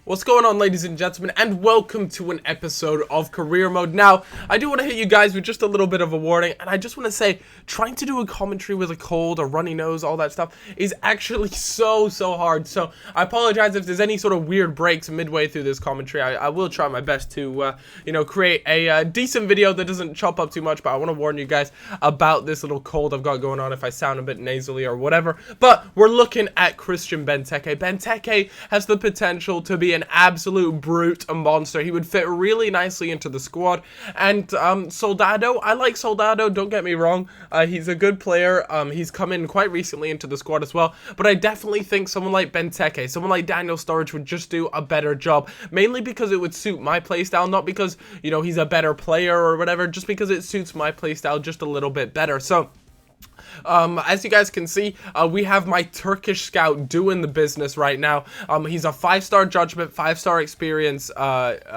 What's going on, ladies and gentlemen, and welcome to an episode of Career Mode. Now, I do want to hit you guys with just a little bit of a warning, and I just want to say, trying to do a commentary with a cold, a runny nose, all that stuff, is actually so hard. So, I apologize if there's any sort of weird breaks midway through this commentary. I will try my best to, create a decent video that doesn't chop up too much, but I want to warn you guys about this little cold I've got going on if I sound a bit nasally or whatever. But, we're looking at Christian Benteke. Benteke has the potential to be an absolute brute, a monster. He would fit really nicely into the squad. And Soldado, I like Soldado, don't get me wrong. He's a good player. He's come in quite recently into the squad as well. But I definitely think someone like Benteke, someone like Daniel Sturridge would just do a better job. Mainly because it would suit my playstyle, not because, you know, he's a better player or whatever, just because it suits my playstyle just a little bit better. So, as you guys can see, we have my Turkish scout doing the business right now. He's a 5-star judgment, 5-star experience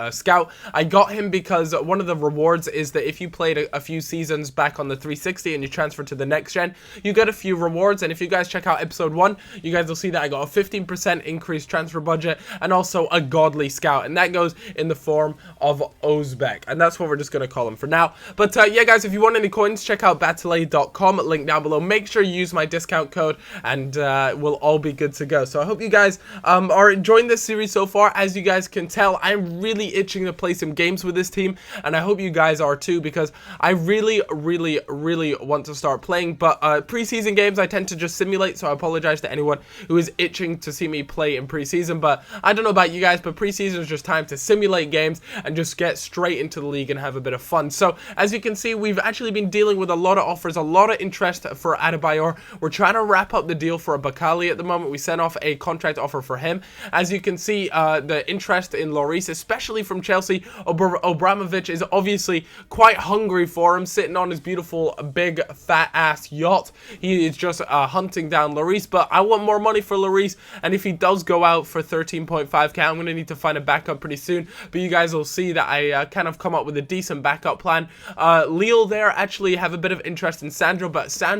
scout. I got him because one of the rewards is that if you played a few seasons back on the 360 and you transfer to the next gen, you get a few rewards. And if you guys check out episode 1, you guys will see that I got a 15% increased transfer budget and also a godly scout, and that goes in the form of Ozbek, and that's what we're just going to call him for now. But yeah, guys, if you want any coins, check out battle.com, link down below. Make sure you use my discount code, and we'll all be good to go. So I hope you guys are enjoying this series so far. As you guys can tell, I'm really itching to play some games with this team, and I hope you guys are too, because I really want to start playing. But preseason games I tend to just simulate, so I apologize to anyone who is itching to see me play in preseason. But I don't know about you guys, but preseason is just time to simulate games and just get straight into the league and have a bit of fun. So as you can see, we've actually been dealing with a lot of offers, a lot of interest for Adebayor. We're trying to wrap up the deal for Bakali at the moment. We sent off a contract offer for him. As you can see, the interest in Lloris, especially from Chelsea, Abramovich is obviously quite hungry for him, sitting on his beautiful big fat ass yacht. He is just hunting down Lloris, but I want more money for Lloris, and if he does go out for 13.5k, I'm going to need to find a backup pretty soon. But you guys will see that I kind of come up with a decent backup plan. Lille there actually have a bit of interest in Sandro, but Sandro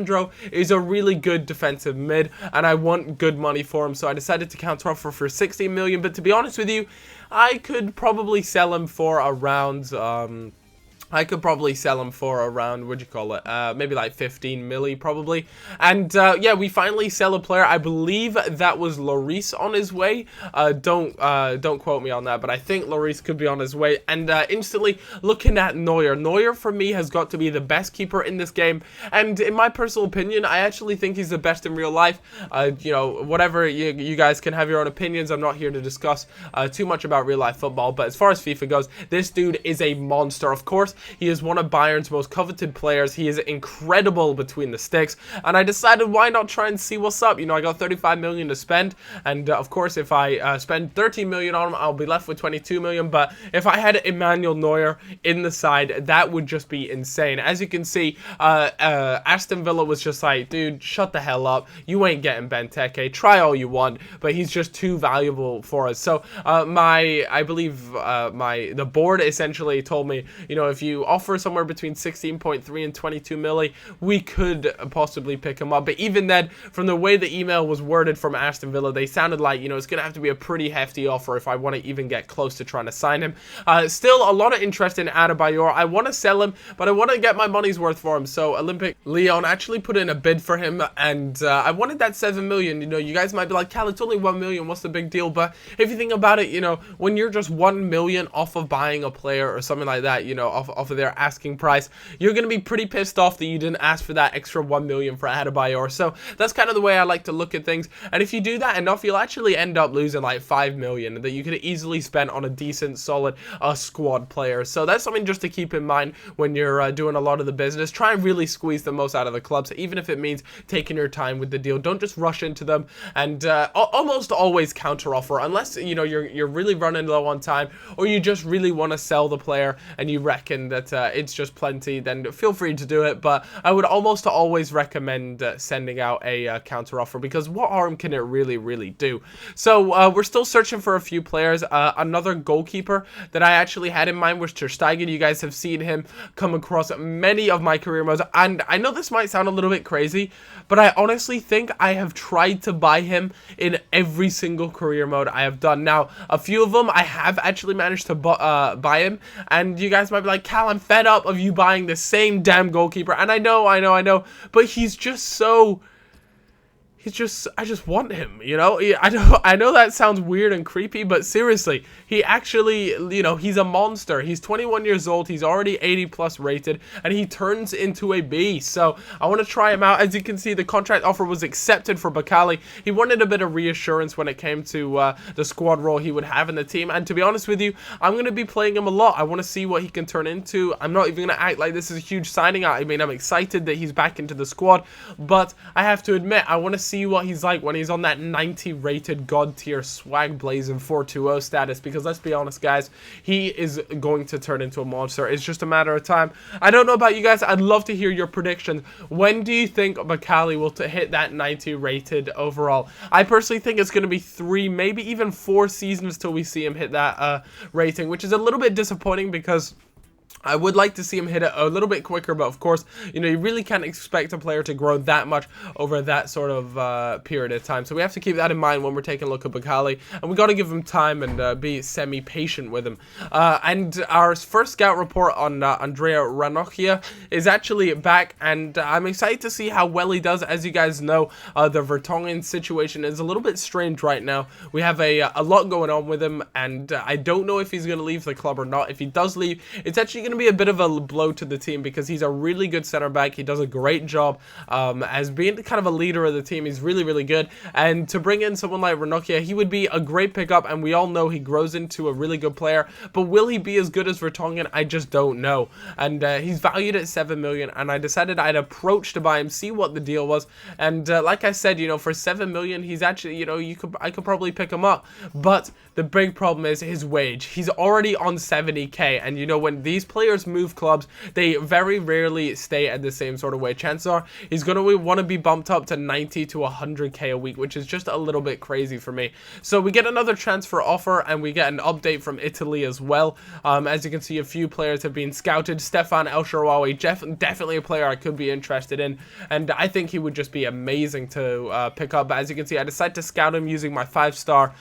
is a really good defensive mid, and I want good money for him, so I decided to counter offer for 16 million. But to be honest with you, I could probably sell him for around what'd you call it, maybe like 15 milli probably. And yeah, we finally sell a player. I believe that was Lloris on his way. Don't quote me on that, but I think Lloris could be on his way. And instantly looking at Neuer for me has got to be the best keeper in this game, and in my personal opinion, I actually think he's the best in real life. You know, whatever, you guys can have your own opinions. I'm not here to discuss too much about real life football, but as far as FIFA goes, this dude is a monster. Of course, he is one of Bayern's most coveted players. He is incredible between the sticks, and I decided why not try and see what's up. You know, I got 35 million to spend, and of course, if I spend 13 million on him, I'll be left with 22 million. But if I had Emmanuel Neuer in the side, that would just be insane. As you can see, Aston Villa was just like, dude, shut the hell up. You ain't getting Benteke. Try all you want, but he's just too valuable for us. So I believe the board essentially told me, you know, if you offer somewhere between 16.3 and 22 milli, we could possibly pick him up. But even then, from the way the email was worded from Aston Villa, they sounded like, you know, it's going to have to be a pretty hefty offer if I want to even get close to trying to sign him. Still a lot of interest in Adebayor. I want to sell him, but I want to get my money's worth for him. So Olympic Lyon actually put in a bid for him, and I wanted that 7 million. You know, you guys might be like, Cal, it's only 1 million. What's the big deal? But if you think about it, you know, when you're just 1 million off of buying a player or something like that, you know, off of their asking price, you're going to be pretty pissed off that you didn't ask for that extra 1 million for Adebayor. So that's kind of the way I like to look at things. And if you do that enough, you'll actually end up losing like 5 million that you could easily spend on a decent, solid squad player. So that's something just to keep in mind when you're doing a lot of the business. Try and really squeeze the most out of the clubs, even if it means taking your time with the deal. Don't just rush into them, and almost always counter offer, unless, you know, you're really running low on time, or you just really want to sell the player and you reckon find that it's just plenty, then feel free to do it. But I would almost always recommend sending out a counter offer, because what harm can it really do? So we're still searching for a few players. Another goalkeeper that I actually had in mind was Ter Stegen. You guys have seen him come across many of my career modes, and I know this might sound a little bit crazy, but I honestly think I have tried to buy him in every single career mode I have done. Now, a few of them I have actually managed to buy him, and you guys might be like, Cal, I'm fed up of you buying the same damn goalkeeper. And I know, but he's just so... I just want him, you know? I know that sounds weird and creepy, but seriously, he actually, you know, he's a monster. He's 21 years old, he's already 80 plus rated, and he turns into a beast. So I want to try him out. As you can see, the contract offer was accepted for Bakali. He wanted a bit of reassurance when it came to the squad role he would have in the team, and to be honest with you, I'm going to be playing him a lot. I want to see what he can turn into. I'm not even going to act like this is a huge signing. I mean, I'm excited that he's back into the squad, but I have to admit, I want to see what he's like when he's on that 90 rated god tier swag blazing 420 status, because let's be honest guys, he is going to turn into a monster. It's just a matter of time. I don't know about you guys, I'd love to hear your predictions. When do you think Bakali will hit that 90 rated overall? I personally think it's going to be 3, maybe even 4 seasons till we see him hit that rating, which is a little bit disappointing, because I would like to see him hit it a little bit quicker, but of course, you know, you really can't expect a player to grow that much over that sort of period of time. So we have to keep that in mind when we're taking a look at Bakali, and we got to give him time and be semi-patient with him. And our first scout report on Andrea Ranocchia is actually back, and I'm excited to see how well he does. As you guys know, the Vertonghen situation is a little bit strange right now. We have a lot going on with him, and I don't know if he's going to leave the club or not. If he does leave, it's actually going to be a bit of a blow to the team, because he's a really good center back. He does a great job as being kind of a leader of the team. He's really good, and to bring in someone like Ranocchia, he would be a great pickup, and we all know he grows into a really good player, but will he be as good as Vertonghen? I just don't know. And he's valued at 7 million, and I decided I'd approach to buy him, see what the deal was, and like I said, you know, for 7 million, he's actually, you know, I could probably pick him up, but the big problem is his wage. He's already on 70k, and you know, when these players move clubs, they very rarely stay at the same sort of way. Chances are he's going to want to be bumped up to 90 to 100k a week, which is just a little bit crazy for me. So we get another transfer offer, and we get an update from Italy as well. As you can see, a few players have been scouted. Stefan El Shaarawy, definitely a player I could be interested in, and I think he would just be amazing to pick up. But as you can see, I decided to scout him using my 5-star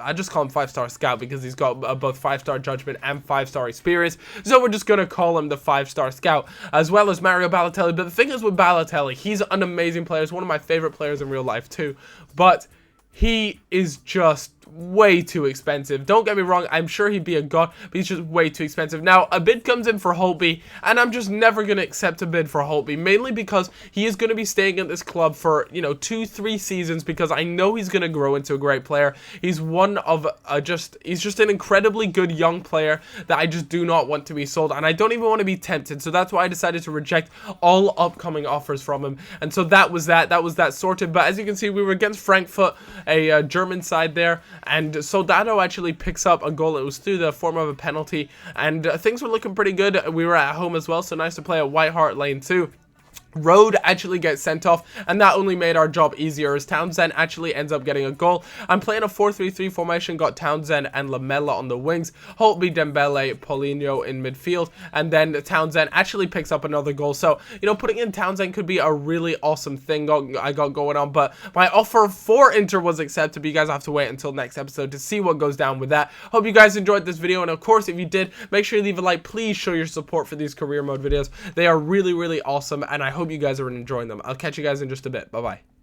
I just call him 5-star scout, because he's got both 5-star judgment and 5-star experience. So we're just going to call him the 5-star scout, as well as Mario Balotelli. But the thing is with Balotelli, he's an amazing player. He's one of my favorite players in real life too. But he is just way too expensive. Don't get me wrong, I'm sure he'd be a god, but he's just way too expensive. Now, a bid comes in for Holtby, and I'm just never going to accept a bid for Holtby, mainly because he is going to be staying at this club for, you know, 2-3 seasons, because I know he's going to grow into a great player. He's one of he's just an incredibly good young player that I just do not want to be sold, and I don't even want to be tempted. So that's why I decided to reject all upcoming offers from him. And so that was that sorted. But as you can see, we were against Frankfurt, a German side there, and Soldado actually picks up a goal. It was through the form of a penalty, and things were looking pretty good. We were at home as well, so nice to play at White Hart Lane too. Road actually gets sent off, and that only made our job easier, as Townsend actually ends up getting a goal. I'm playing a 4-3-3 formation, got Townsend and Lamela on the wings, Holtby, Dembele, Paulinho in midfield, and then Townsend actually picks up another goal. So, you know, putting in Townsend could be a really awesome thing I got going on, but my offer for Inter was accepted, but you guys have to wait until next episode to see what goes down with that. Hope you guys enjoyed this video, and of course, if you did, make sure you leave a like. Please show your support for these career mode videos. They are really awesome, and I hope you guys are enjoying them. I'll catch you guys in just a bit. Bye-bye.